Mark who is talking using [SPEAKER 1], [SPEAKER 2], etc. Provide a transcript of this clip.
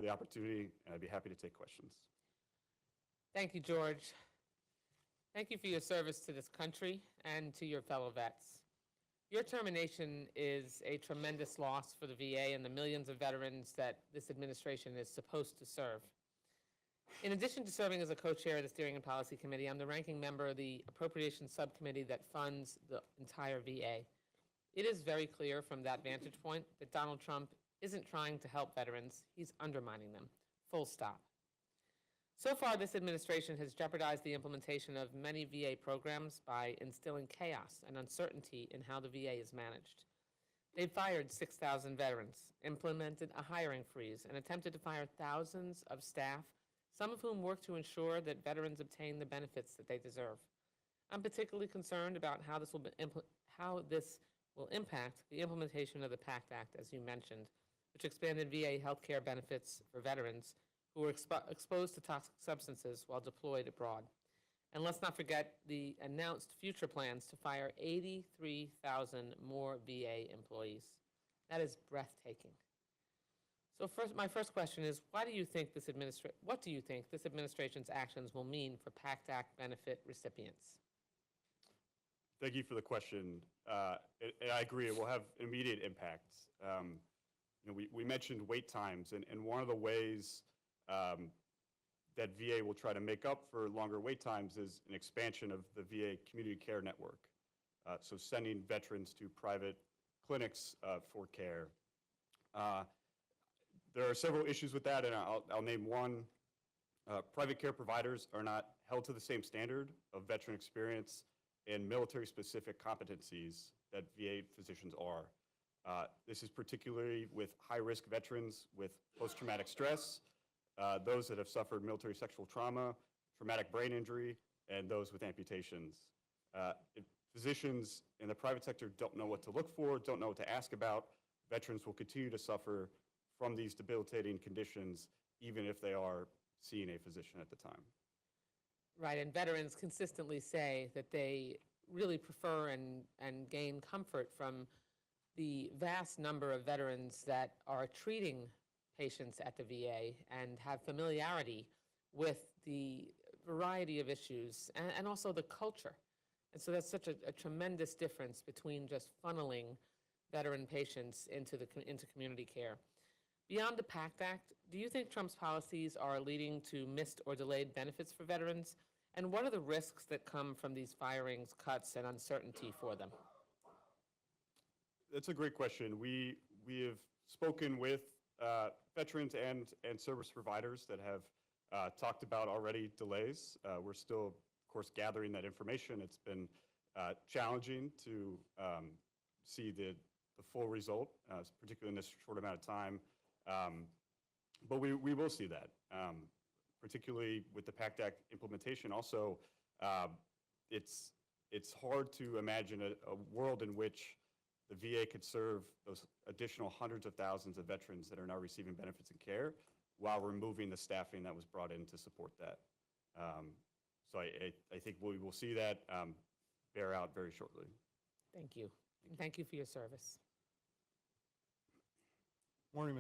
[SPEAKER 1] for the opportunity, and I'd be happy to take questions.
[SPEAKER 2] Thank you, George. Thank you for your service to this country and to your fellow vets. Your termination is a tremendous loss for the VA and the millions of veterans that this administration is supposed to serve. In addition to serving as a co-chair of the Steering and Policy Committee, I'm the ranking member of the Appropriations Subcommittee that funds the entire VA. It is very clear from that vantage point that Donald Trump isn't trying to help veterans, he's undermining them, full stop. So far, this administration has jeopardized the implementation of many VA programs by instilling chaos and uncertainty in how the VA is managed. They've fired 6,000 veterans, implemented a hiring freeze, and attempted to fire thousands of staff, some of whom work to ensure that veterans obtain the benefits that they deserve. I'm particularly concerned about how this will impact the implementation of the PACT Act, as you mentioned, which expanded VA health care benefits for veterans who were exposed to toxic substances while deployed abroad. And let's not forget the announced future plans to fire 83,000 more VA employees. That is breathtaking. So my first question is, what do you think this administration's actions will mean for PACT Act benefit recipients?
[SPEAKER 1] Thank you for the question. And I agree, it will have immediate impacts. We mentioned wait times, and one of the ways that VA will try to make up for longer wait times is an expansion of the VA community care network. So sending veterans to private clinics for care. There are several issues with that, and I'll name one. Private care providers are not held to the same standard of veteran experience and military-specific competencies that VA physicians are. This is particularly with high-risk veterans with post-traumatic stress, those that have suffered military sexual trauma, traumatic brain injury, and those with amputations. If physicians in the private sector don't know what to look for, don't know what to ask about, veterans will continue to suffer from these debilitating conditions, even if they are seeing a physician at the time.
[SPEAKER 2] Right, and veterans consistently say that they really prefer and gain comfort from the vast number of veterans that are treating patients at the VA and have familiarity with the variety of issues and also the culture. And so that's such a tremendous difference between just funneling veteran patients into community care. Beyond the PACT Act, do you think Trump's policies are leading to missed or delayed benefits for veterans? And what are the risks that come from these firings, cuts, and uncertainty for them?
[SPEAKER 1] That's a great question. We have spoken with veterans and service providers that have talked about already delays. We're still, of course, gathering that information. It's been challenging to see the full result, particularly in this short amount of time. But we will see that, particularly with the PACT Act implementation. Also, it's hard to imagine a world in which the VA could serve those additional hundreds of thousands of veterans that are now receiving benefits and care while removing the staffing that was brought in to support that. So I think we will see that bear out very shortly.
[SPEAKER 2] Thank you. And thank you for your service.
[SPEAKER 3] Morning, Ms.